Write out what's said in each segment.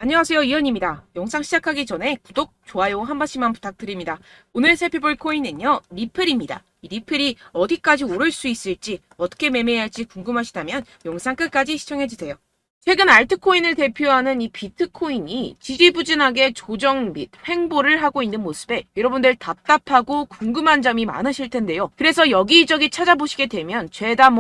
안녕하세요, 이현입니다. 영상 시작하기 전에 구독, 좋아요 한 번씩만 부탁드립니다. 오늘 살펴볼 코인은요, 리플입니다. 이 리플이 어디까지 오를 수 있을지, 어떻게 매매해야 할지 궁금하시다면 영상 끝까지 시청해주세요. 최근 알트코인을 대표하는 이 비트코인이 지지부진하게 조정 및 횡보를 하고 있는 모습에 여러분들 답답하고 궁금한 점이 많으실 텐데요. 그래서 여기저기 찾아보시게 되면 죄다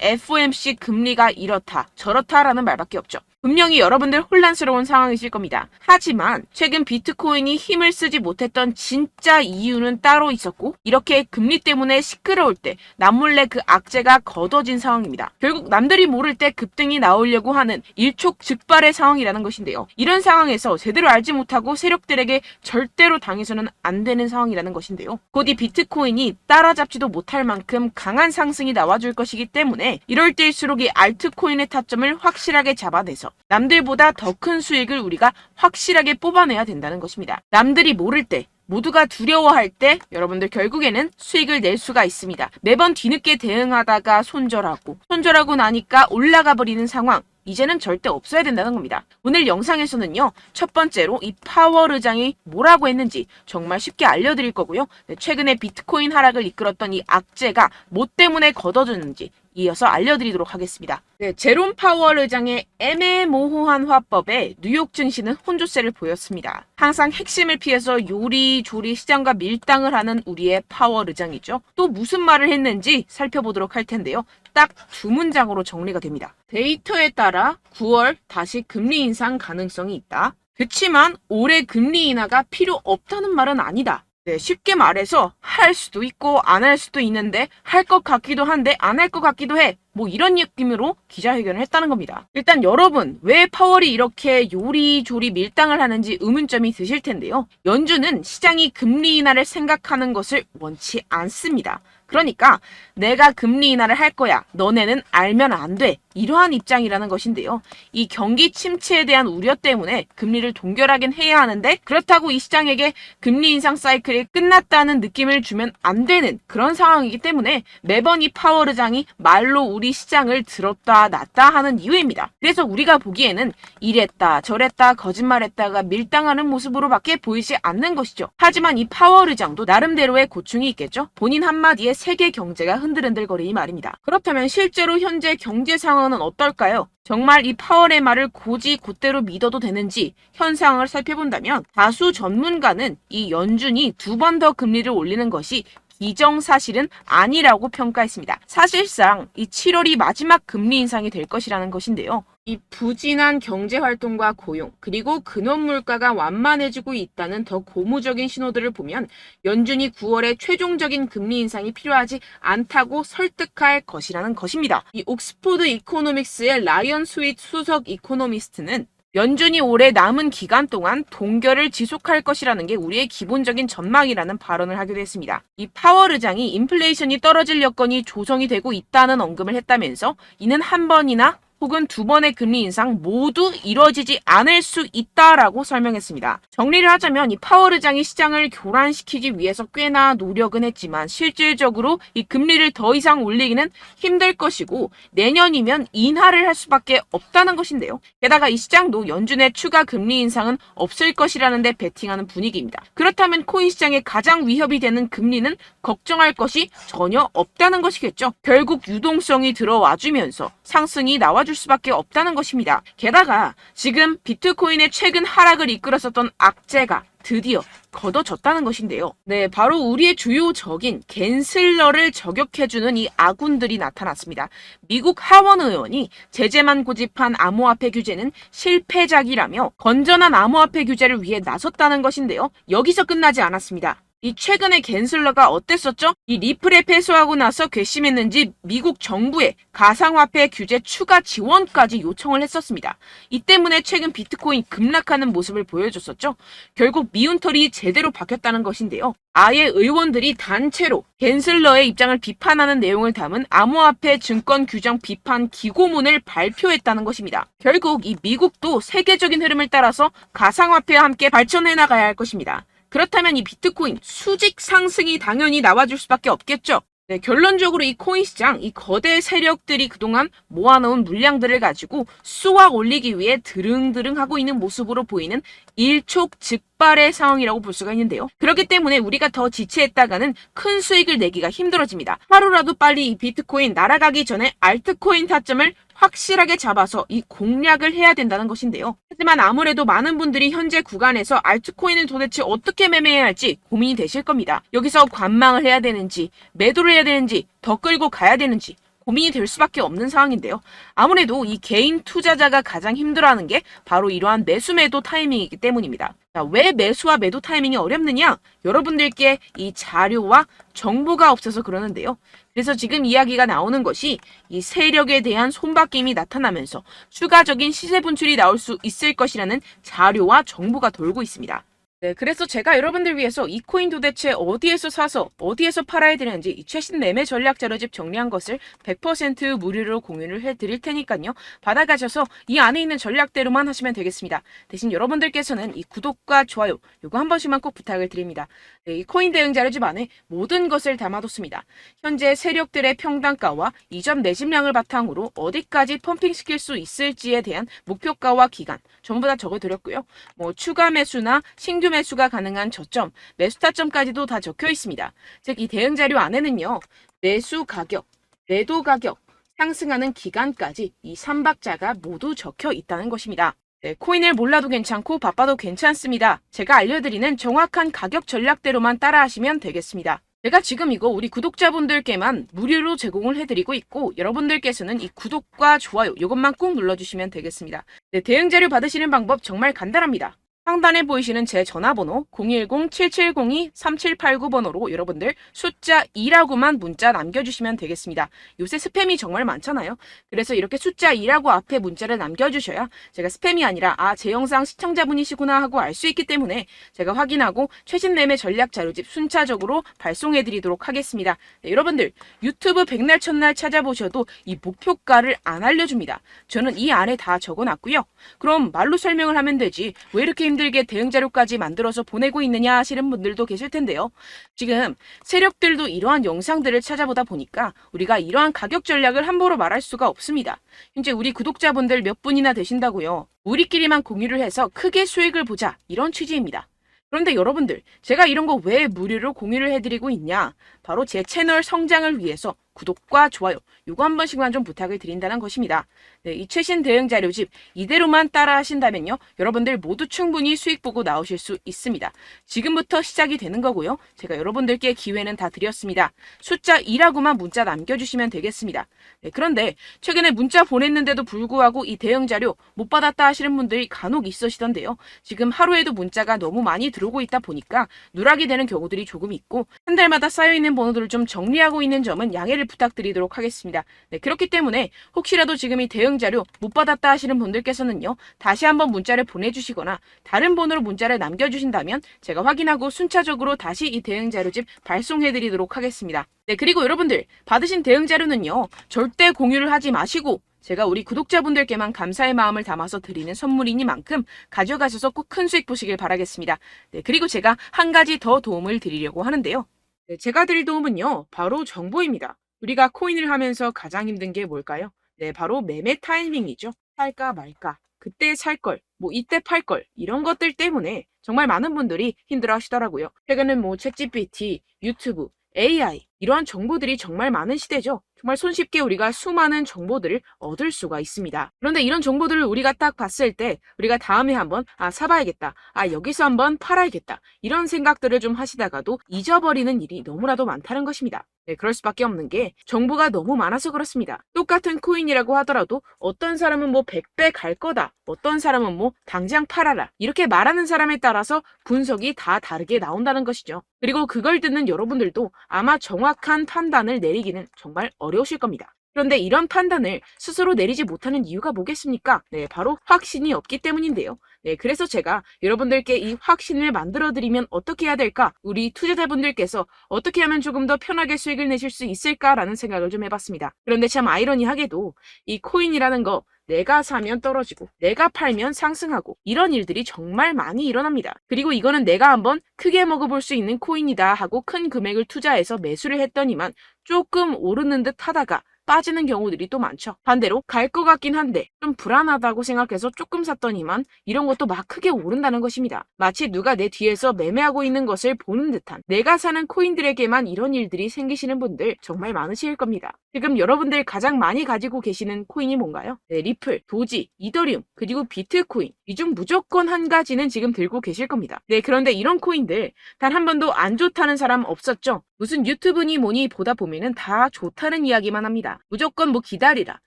FOMC 금리가 이렇다 저렇다라는 말밖에 없죠. 분명히 여러분들 혼란스러운 상황이실 겁니다. 하지만 최근 비트코인이 힘을 쓰지 못했던 진짜 이유는 따로 있었고, 이렇게 금리 때문에 시끄러울 때 남몰래 그 악재가 걷어진 상황입니다. 결국 남들이 모를 때 급등이 나오려고 하는 일촉즉발의 상황이라는 것인데요. 이런 상황에서 제대로 알지 못하고 세력들에게 절대로 당해서는 안 되는 상황이라는 것인데요. 곧 이 비트코인이 따라잡지도 못할 만큼 강한 상승이 나와줄 것이기 때문에 이럴 때일수록 이 알트코인의 타점을 확실하게 잡아내서 남들보다 더 큰 수익을 우리가 확실하게 뽑아내야 된다는 것입니다. 남들이 모를 때, 모두가 두려워할 때 여러분들 결국에는 수익을 낼 수가 있습니다. 매번 뒤늦게 대응하다가 손절하고 나니까 올라가 버리는 상황, 이제는 절대 없어야 된다는 겁니다. 오늘 영상에서는요, 첫 번째로 이 파월 의장이 뭐라고 했는지 정말 쉽게 알려드릴 거고요. 최근에 비트코인 하락을 이끌었던 이 악재가 뭐 때문에 걷어졌는지 이어서 알려드리도록 하겠습니다. 제롬 파월 의장의 애매모호한 화법에 뉴욕 증시는 혼조세를 보였습니다. 항상 핵심을 피해서 요리조리 시장과 밀당을 하는 우리의 파월 의장이죠. 또 무슨 말을 했는지 살펴보도록 할 텐데요. 딱 두 문장으로 정리가 됩니다. 데이터에 따라 9월 다시 금리 인상 가능성이 있다. 그치만 올해 금리 인하가 필요 없다는 말은 아니다. 쉽게 말해서 할 수도 있고 안 할 수도 있는데 할 것 같기도 한데 안 할 것 같기도 해. 이런 느낌으로 기자회견을 했다는 겁니다. 일단 여러분, 왜 파월이 이렇게 요리조리 밀당을 하는지 의문점이 드실 텐데요. 연준은 시장이 금리 인하를 생각하는 것을 원치 않습니다. 그러니까 내가 금리 인하를 할 거야. 너네는 알면 안 돼. 이러한 입장이라는 것인데요. 이 경기 침체에 대한 우려 때문에 금리를 동결하긴 해야 하는데, 그렇다고 이 시장에게 금리 인상 사이클이 끝났다는 느낌을 주면 안 되는 그런 상황이기 때문에 매번 이 파월 의장이 말로 우리 시장을 들었다 놨다 하는 이유입니다. 그래서 우리가 보기에는 이랬다 저랬다 거짓말했다가 밀당하는 모습으로밖에 보이지 않는 것이죠. 하지만 이 파월 의장도 나름대로의 고충이 있겠죠. 본인 한마디에 세계 경제가 흔들흔들거리니 말입니다. 그렇다면 실제로 현재 경제 상황은 어떨까요? 정말 이 파월의 말을 곧이 곧대로 믿어도 되는지 현상을 살펴본다면, 다수 전문가는 이 연준이 두 번 더 금리를 올리는 것이 기정사실은 아니라고 평가했습니다. 사실상 이 7월이 마지막 금리 인상이 될 것이라는 것인데요. 이 부진한 경제활동과 고용, 그리고 근원물가가 완만해지고 있다는 더 고무적인 신호들을 보면 연준이 9월에 최종적인 금리 인상이 필요하지 않다고 설득할 것이라는 것입니다. 이 옥스포드 이코노믹스의 라이언 스윗 수석 이코노미스트는 연준이 올해 남은 기간 동안 동결을 지속할 것이라는 게 우리의 기본적인 전망이라는 발언을 하기도 했습니다. 이 파월 의장이 인플레이션이 떨어질 여건이 조성이 되고 있다는 언급을 했다면서 이는 한 번이나 혹은 두 번의 금리 인상 모두 이뤄지지 않을 수 있다라고 설명했습니다. 정리를 하자면 이 파월 의장이 시장을 교란시키기 위해서 꽤나 노력은 했지만 실질적으로 이 금리를 더 이상 올리기는 힘들 것이고 내년이면 인하를 할 수밖에 없다는 것인데요. 게다가 이 시장도 연준의 추가 금리 인상은 없을 것이라는 데 베팅하는 분위기입니다. 그렇다면 코인 시장에 가장 위협이 되는 금리는 걱정할 것이 전혀 없다는 것이겠죠. 결국 유동성이 들어와주면서 상승이 나와줄 수밖에 없다는 것입니다. 게다가 지금 비트코인의 최근 하락을 이끌었었던 악재가 드디어 걷어졌다는 것인데요. 바로 우리의 주요 적인 갠슬러를 저격해주는 이 아군들이 나타났습니다. 미국 하원 의원이 제재만 고집한 암호화폐 규제는 실패작이라며 건전한 암호화폐 규제를 위해 나섰다는 것인데요. 여기서 끝나지 않았습니다. 이 최근에 갠슬러가 어땠었죠? 이 리플에 패소하고 나서 괘씸했는지 미국 정부에 가상화폐 규제 추가 지원까지 요청을 했었습니다. 이 때문에 최근 비트코인 급락하는 모습을 보여줬었죠. 결국 미운털이 제대로 박혔다는 것인데요. 아예 의원들이 단체로 갠슬러의 입장을 비판하는 내용을 담은 암호화폐 증권 규정 비판 기고문을 발표했다는 것입니다. 결국 이 미국도 세계적인 흐름을 따라서 가상화폐와 함께 발전해 나가야 할 것입니다. 그렇다면 이 비트코인 수직 상승이 당연히 나와줄 수밖에 없겠죠. 네, 결론적으로 이 코인 시장, 이 거대 세력들이 그동안 모아놓은 물량들을 가지고 수확 올리기 위해 드릉드릉 하고 있는 모습으로 보이는 일촉즉발의 상황이라고 볼 수가 있는데요. 그렇기 때문에 우리가 더 지체했다가는 큰 수익을 내기가 힘들어집니다. 하루라도 빨리 이 비트코인 날아가기 전에 알트코인 타점을 확실하게 잡아서 이 공략을 해야 된다는 것인데요. 하지만 아무래도 많은 분들이 현재 구간에서 알트코인을 도대체 어떻게 매매해야 할지 고민이 되실 겁니다. 여기서 관망을 해야 되는지, 매도를 해야 되는지, 더 끌고 가야 되는지 고민이 될 수밖에 없는 상황인데요. 아무래도 이 개인 투자자가 가장 힘들어하는 게 바로 이러한 매수 매도 타이밍이기 때문입니다. 자, 왜 매수와 매도 타이밍이 어렵느냐? 여러분들께 이 자료와 정보가 없어서 그러는데요. 그래서 지금 이야기가 나오는 것이 이 세력에 대한 손바뀜이 나타나면서 추가적인 시세 분출이 나올 수 있을 것이라는 자료와 정보가 돌고 있습니다. 네, 그래서 제가 여러분들 위해서 이 코인 도대체 어디에서 사서 어디에서 팔아야 되는지 이 최신 매매 전략 자료집 정리한 것을 100% 무료로 공유를 해드릴 테니까요. 받아가셔서 이 안에 있는 전략대로만 하시면 되겠습니다. 대신 여러분들께서는 이 구독과 좋아요 요거 한 번씩만 꼭 부탁을 드립니다. 네, 이 코인 대응 자료집 안에 모든 것을 담아뒀습니다. 현재 세력들의 평단가와 이점 내집량을 바탕으로 어디까지 펌핑시킬 수 있을지에 대한 목표가와 기간 전부 다 적어드렸고요. 뭐 추가 매수나 신규 매수가 가능한 저점, 매수 타점까지도 다 적혀 있습니다. 즉 이 대응 자료 안에는요. 매수 가격, 매도 가격, 상승하는 기간까지 이 3박자가 모두 적혀 있다는 것입니다. 네, 코인을 몰라도 괜찮고 바빠도 괜찮습니다. 제가 알려드리는 정확한 가격 전략대로만 따라하시면 되겠습니다. 제가 지금 이거 우리 구독자분들께만 무료로 제공을 해드리고 있고 여러분들께서는 이 구독과 좋아요 이것만 꼭 눌러주시면 되겠습니다. 네, 대응 자료 받으시는 방법 정말 간단합니다. 상단에 보이시는 제 전화번호 010-7702-3789번호로 여러분들 숫자 2라고만 문자 남겨주시면 되겠습니다. 요새 스팸이 정말 많잖아요. 그래서 이렇게 숫자 2라고 앞에 문자를 남겨주셔야 제가 스팸이 아니라 제 영상 시청자분이시구나 하고 알 수 있기 때문에 제가 확인하고 최신 매매 전략 자료집 순차적으로 발송해드리도록 하겠습니다. 네, 여러분들 유튜브 백날 첫날 찾아보셔도 이 목표가를 안 알려줍니다. 저는 이 안에 다 적어놨고요. 그럼 말로 설명을 하면 되지 왜 이렇게 힘들게 대응 자료까지 만들어서 보내고 있느냐 하시는 분들도 계실 텐데요. 지금 세력들도 이러한 영상들을 찾아보다 보니까 우리가 이러한 가격 전략을 함부로 말할 수가 없습니다. 현재 우리 구독자분들 몇 분이나 되신다고요. 우리끼리만 공유를 해서 크게 수익을 보자 이런 취지입니다. 그런데 여러분들 제가 이런 거 왜 무료로 공유를 해드리고 있냐? 바로 제 채널 성장을 위해서 구독과 좋아요 요거 한 번씩만 좀 부탁을 드린다는 것입니다. 네, 이 최신 대응 자료집 이대로만 따라 하신다면요. 여러분들 모두 충분히 수익 보고 나오실 수 있습니다. 지금부터 시작이 되는 거고요. 제가 여러분들께 기회는 다 드렸습니다. 숫자 2라고만 문자 남겨주시면 되겠습니다. 네, 그런데 최근에 문자 보냈는데도 불구하고 이 대응 자료 못 받았다 하시는 분들이 간혹 있으시던데요. 지금 하루에도 문자가 너무 많이 들어오고 있다 보니까 누락이 되는 경우들이 조금 있고 한 달마다 쌓여있는 번호들을 좀 정리하고 있는 점은 양해를 부탁드리도록 하겠습니다. 네, 그렇기 때문에 혹시라도 지금 이 대응 자료 못 받았다 하시는 분들께서는요. 다시 한번 문자를 보내주시거나 다른 번호로 문자를 남겨주신다면 제가 확인하고 순차적으로 다시 이 대응 자료집 발송해드리도록 하겠습니다. 네, 그리고 여러분들 받으신 대응 자료는요. 절대 공유를 하지 마시고 제가 우리 구독자분들께만 감사의 마음을 담아서 드리는 선물이니만큼 가져가셔서 꼭 큰 수익 보시길 바라겠습니다. 네, 그리고 제가 한 가지 더 도움을 드리려고 하는데요. 네, 제가 드릴 도움은요. 바로 정보입니다. 우리가 코인을 하면서 가장 힘든 게 뭘까요? 네, 바로 매매 타이밍이죠. 살까 말까, 그때 살 걸, 뭐 이때 팔 걸, 이런 것들 때문에 정말 많은 분들이 힘들어 하시더라고요. 최근엔 뭐 챗GPT, 유튜브, AI 이러한 정보들이 정말 많은 시대죠. 정말 손쉽게 우리가 수많은 정보들을 얻을 수가 있습니다. 그런데 이런 정보들을 우리가 딱 봤을 때 우리가 다음에 한번 사봐야겠다. 여기서 한번 팔아야겠다. 이런 생각들을 좀 하시다가도 잊어버리는 일이 너무나도 많다는 것입니다. 네, 그럴 수밖에 없는 게 정보가 너무 많아서 그렇습니다. 똑같은 코인이라고 하더라도 어떤 사람은 뭐 100배 갈 거다. 어떤 사람은 뭐 당장 팔아라. 이렇게 말하는 사람에 따라서 분석이 다 다르게 나온다는 것이죠. 그리고 그걸 듣는 여러분들도 아마 정확한 판단을 내리기는 정말 어려우실 겁니다. 그런데 이런 판단을 스스로 내리지 못하는 이유가 뭐겠습니까? 네, 바로 확신이 없기 때문인데요. 네, 그래서 제가 여러분들께 이 확신을 만들어드리면 어떻게 해야 될까? 우리 투자자분들께서 어떻게 하면 조금 더 편하게 수익을 내실 수 있을까라는 생각을 좀 해봤습니다. 그런데 참 아이러니하게도 이 코인이라는 거 내가 사면 떨어지고 내가 팔면 상승하고 이런 일들이 정말 많이 일어납니다. 그리고 이거는 내가 한번 크게 먹어볼 수 있는 코인이다 하고 큰 금액을 투자해서 매수를 했더니만 조금 오르는 듯 하다가 빠지는 경우들이 또 많죠. 반대로 갈 것 같긴 한데 좀 불안하다고 생각해서 조금 샀더니만 이런 것도 막 크게 오른다는 것입니다. 마치 누가 내 뒤에서 매매하고 있는 것을 보는 듯한, 내가 사는 코인들에게만 이런 일들이 생기시는 분들 정말 많으실 겁니다. 지금 여러분들 가장 많이 가지고 계시는 코인이 뭔가요? 네, 리플, 도지, 이더리움, 그리고 비트코인. 이 중 무조건 한 가지는 지금 들고 계실 겁니다. 네, 그런데 이런 코인들 단 한 번도 안 좋다는 사람 없었죠? 무슨 유튜브니 뭐니 보다 보면은 다 좋다는 이야기만 합니다. 무조건 뭐 기다리라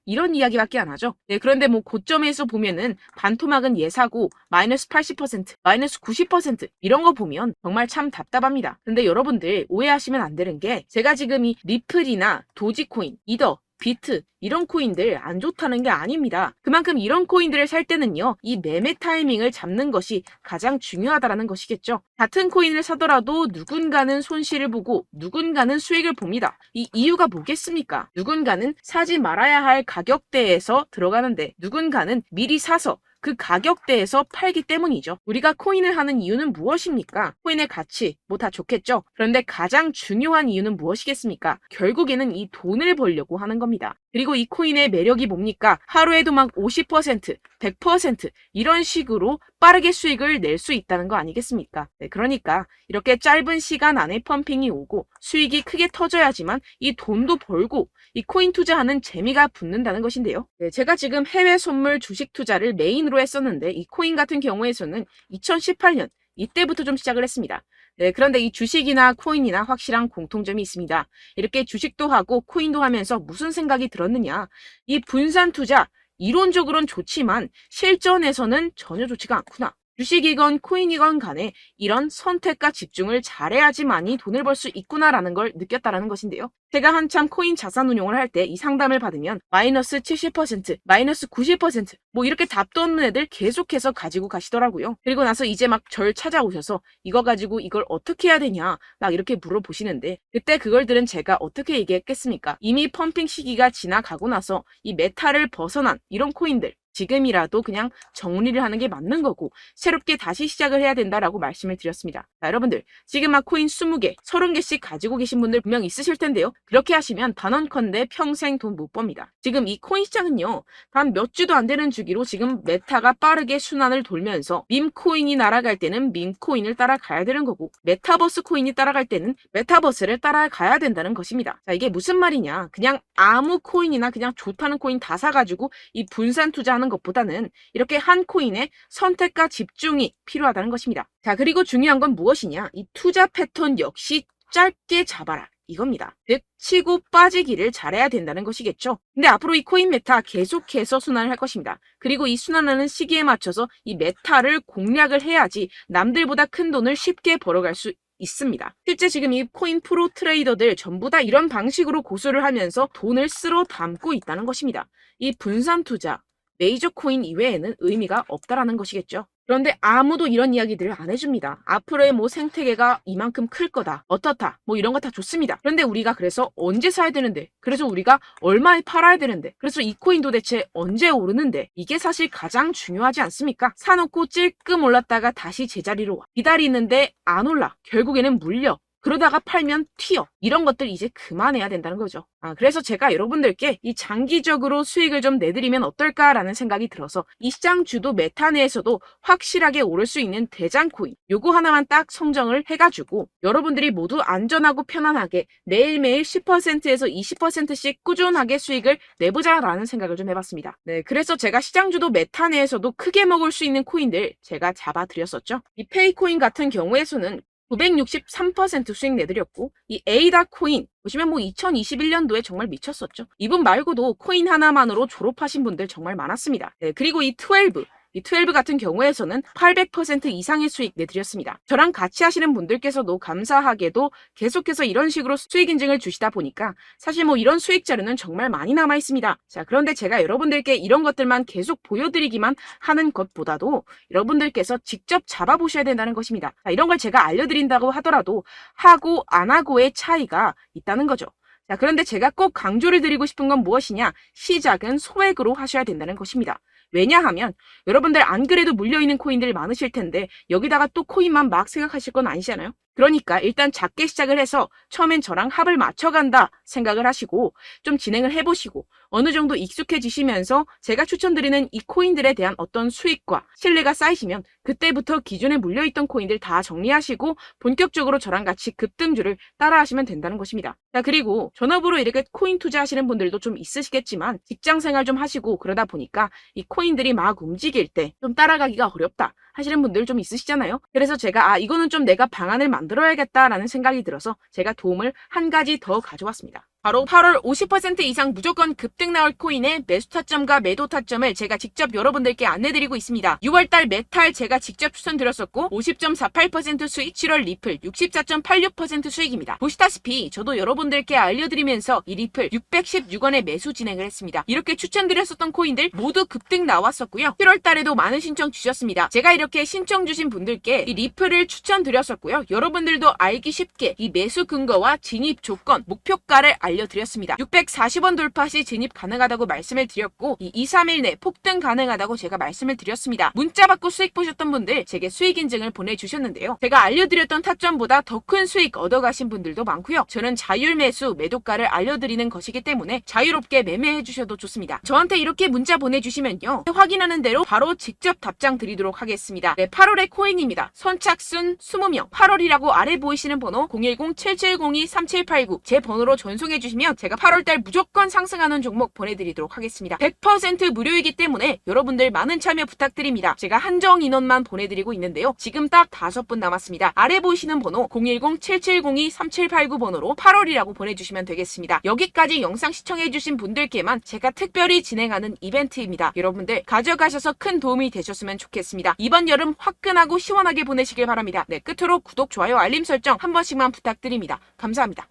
이런 이야기밖에 안 하죠. 네, 그런데 뭐 고점에서 보면은 반토막은 예사고 마이너스 80%, 마이너스 90% 이런 거 보면 정말 참 답답합니다. 근데 여러분들 오해하시면 안 되는 게, 제가 지금 이 리플이나 도지코인, 이더, 비트 이런 코인들 안 좋다는 게 아닙니다. 그만큼 이런 코인들을 살 때는요, 이 매매 타이밍을 잡는 것이 가장 중요하다는 것이겠죠. 같은 코인을 사더라도 누군가는 손실을 보고 누군가는 수익을 봅니다. 이 이유가 뭐겠습니까? 누군가는 사지 말아야 할 가격대에서 들어가는데 누군가는 미리 사서 그 가격대에서 팔기 때문이죠. 우리가 코인을 하는 이유는 무엇입니까? 코인의 가치, 뭐 다 좋겠죠. 그런데 가장 중요한 이유는 무엇이겠습니까? 결국에는 이 돈을 벌려고 하는 겁니다. 그리고 이 코인의 매력이 뭡니까? 하루에도 막 50%, 100% 이런 식으로 빠르게 수익을 낼 수 있다는 거 아니겠습니까? 네, 그러니까 이렇게 짧은 시간 안에 펌핑이 오고 수익이 크게 터져야지만 이 돈도 벌고 이 코인 투자하는 재미가 붙는다는 것인데요. 네, 제가 지금 해외 선물 주식 투자를 메인으로 했었는데 이 코인 같은 경우에서는 2018년 이때부터 좀 시작을 했습니다. 네, 그런데 이 주식이나 코인이나 확실한 공통점이 있습니다. 이렇게 주식도 하고 코인도 하면서 무슨 생각이 들었느냐? 이 분산 투자, 이론적으로는 좋지만 실전에서는 전혀 좋지가 않구나. 주식이건 코인이건 간에 이런 선택과 집중을 잘해야지만이 돈을 벌 수 있구나라는 걸 느꼈다라는 것인데요. 제가 한참 코인 자산 운용을 할 때 이 상담을 받으면 마이너스 70%, 마이너스 90%, 뭐 이렇게 답도 없는 애들 계속해서 가지고 가시더라고요. 그리고 나서 이제 막 절 찾아오셔서 이거 가지고 이걸 어떻게 해야 되냐 막 이렇게 물어보시는데, 그때 그걸 들은 제가 어떻게 얘기했겠습니까? 이미 펌핑 시기가 지나가고 나서 이 메타를 벗어난 이런 코인들, 지금이라도 그냥 정리를 하는 게 맞는 거고 새롭게 다시 시작을 해야 된다라고 말씀을 드렸습니다. 자, 여러분들 지금 막 코인 20개, 30개씩 가지고 계신 분들 분명 있으실 텐데요. 그렇게 하시면 단언컨대 평생 돈 못 법니다. 지금 이 코인 시장은요, 단 몇 주도 안 되는 주기로 지금 메타가 빠르게 순환을 돌면서 밈코인이 날아갈 때는 밈코인을 따라가야 되는 거고 메타버스 코인이 따라갈 때는 메타버스를 따라가야 된다는 것입니다. 자, 이게 무슨 말이냐? 그냥 아무 코인이나 그냥 좋다는 코인 다 사가지고 이 분산 투자하는 것보다는 이렇게 한 코인에 선택과 집중이 필요하다는 것입니다. 자, 그리고 중요한 건 무엇이냐? 이 투자 패턴 역시 짧게 잡아라. 이겁니다. 즉 치고 빠지기를 잘해야 된다는 것이겠죠. 근데 앞으로 이 코인 메타 계속해서 순환을 할 것입니다. 그리고 이 순환하는 시기에 맞춰서 이 메타를 공략을 해야지 남들보다 큰 돈을 쉽게 벌어갈 수 있습니다. 실제 지금 이 코인 프로 트레이더들 전부 다 이런 방식으로 고수를 하면서 돈을 쓸어 담고 있다는 것입니다. 이 분산 투자, 메이저 코인 이외에는 의미가 없다라는 것이겠죠. 그런데 아무도 이런 이야기들을 안 해줍니다. 앞으로의 뭐 생태계가 이만큼 클 거다, 어떻다, 뭐 이런 거 다 좋습니다. 그런데 우리가 그래서 언제 사야 되는데, 그래서 우리가 얼마에 팔아야 되는데, 그래서 이 코인 도대체 언제 오르는데, 이게 사실 가장 중요하지 않습니까? 사놓고 찔끔 올랐다가 다시 제자리로 와. 기다리는데 안 올라. 결국에는 물려. 그러다가 팔면 튀어. 이런 것들 이제 그만해야 된다는 거죠. 그래서 제가 여러분들께 이 장기적으로 수익을 좀 내드리면 어떨까라는 생각이 들어서 이 시장 주도 메타 내에서도 확실하게 오를 수 있는 대장 코인, 요거 하나만 딱 선정을 해가지고 여러분들이 모두 안전하고 편안하게 매일매일 10%에서 20%씩 꾸준하게 수익을 내보자라는 생각을 좀 해봤습니다. 네, 그래서 제가 시장 주도 메타 내에서도 크게 먹을 수 있는 코인들 제가 잡아드렸었죠. 이 페이코인 같은 경우에서는 963% 수익 내드렸고, 이 에이다 코인 보시면 뭐 2021년도에 정말 미쳤었죠. 이분 말고도 코인 하나만으로 졸업하신 분들 정말 많았습니다. 네, 그리고 이 12 같은 경우에서는 800% 이상의 수익 내드렸습니다. 저랑 같이 하시는 분들께서도 감사하게도 계속해서 이런 식으로 수익 인증을 주시다 보니까 사실 뭐 이런 수익 자료는 정말 많이 남아 있습니다. 자, 그런데 제가 여러분들께 이런 것들만 계속 보여드리기만 하는 것보다도 여러분들께서 직접 잡아보셔야 된다는 것입니다. 자, 이런 걸 제가 알려드린다고 하더라도 하고 안 하고의 차이가 있다는 거죠. 자, 그런데 제가 꼭 강조를 드리고 싶은 건 무엇이냐? 시작은 소액으로 하셔야 된다는 것입니다. 왜냐하면 여러분들 안 그래도 물려있는 코인들 많으실 텐데 여기다가 또 코인만 막 생각하실 건 아니잖아요. 그러니까 일단 작게 시작을 해서 처음엔 저랑 합을 맞춰간다 생각을 하시고 좀 진행을 해보시고 어느 정도 익숙해지시면서 제가 추천드리는 이 코인들에 대한 어떤 수익과 신뢰가 쌓이시면 그때부터 기존에 물려있던 코인들 다 정리하시고 본격적으로 저랑 같이 급등주를 따라하시면 된다는 것입니다. 자, 그리고 전업으로 이렇게 코인 투자하시는 분들도 좀 있으시겠지만 직장 생활 좀 하시고 그러다 보니까 이 코인들이 막 움직일 때 좀 따라가기가 어렵다 하시는 분들 좀 있으시잖아요. 그래서 제가 이거는 좀 내가 방안을 만들어야겠다라는 생각이 들어서 제가 도움을 한 가지 더 가져왔습니다. 바로 8월 50% 이상 무조건 급등 나올 코인의 매수 타점과 매도 타점을 제가 직접 여러분들께 안내드리고 있습니다. 6월달 메탈 제가 직접 추천드렸었고 50.48% 수익, 7월 리플 64.86% 수익입니다. 보시다시피 저도 여러분들께 알려드리면서 이 리플 616원에 매수 진행을 했습니다. 이렇게 추천드렸었던 코인들 모두 급등 나왔었고요. 7월달에도 많은 신청 주셨습니다. 제가 이렇게 신청 주신 분들께 이 리플을 추천드렸었고요. 여러분들도 알기 쉽게 이 매수 근거와 진입 조건, 목표가를 알려드렸습니다. 640원 돌파 시 진입 가능하다고 말씀을 드렸고 이 2, 3일 내 폭등 가능하다고 제가 말씀을 드렸습니다. 문자 받고 수익 보셨던 분들 제게 수익 인증을 보내주셨는데요. 제가 알려드렸던 타점보다 더 큰 수익 얻어가신 분들도 많고요. 저는 자율 매수 매도가를 알려드리는 것이기 때문에 자유롭게 매매해 주셔도 좋습니다. 저한테 이렇게 문자 보내주시면요. 확인하는 대로 바로 직접 답장 드리도록 하겠습니다. 네, 8월의 코인입니다. 선착순 20명 8월이라고 아래 보이시는 번호 010-7702-3789 제 번호로 전송해 주시면 제가 8월달 무조건 상승하는 종목 보내드리도록 하겠습니다. 100% 무료이기 때문에 여러분들 많은 참여 부탁드립니다. 제가 한정 인원만 보내드리고 있는데요. 지금 딱 5분 남았습니다. 아래 보이시는 번호 010-7702-3789 번호로 8월이라고 보내주시면 되겠습니다. 여기까지 영상 시청해주신 분들께만 제가 특별히 진행하는 이벤트입니다. 여러분들 가져가셔서 큰 도움이 되셨으면 좋겠습니다. 이번 여름 화끈하고 시원하게 보내시길 바랍니다. 네, 끝으로 구독, 좋아요, 알림 설정 한 번씩만 부탁드립니다. 감사합니다.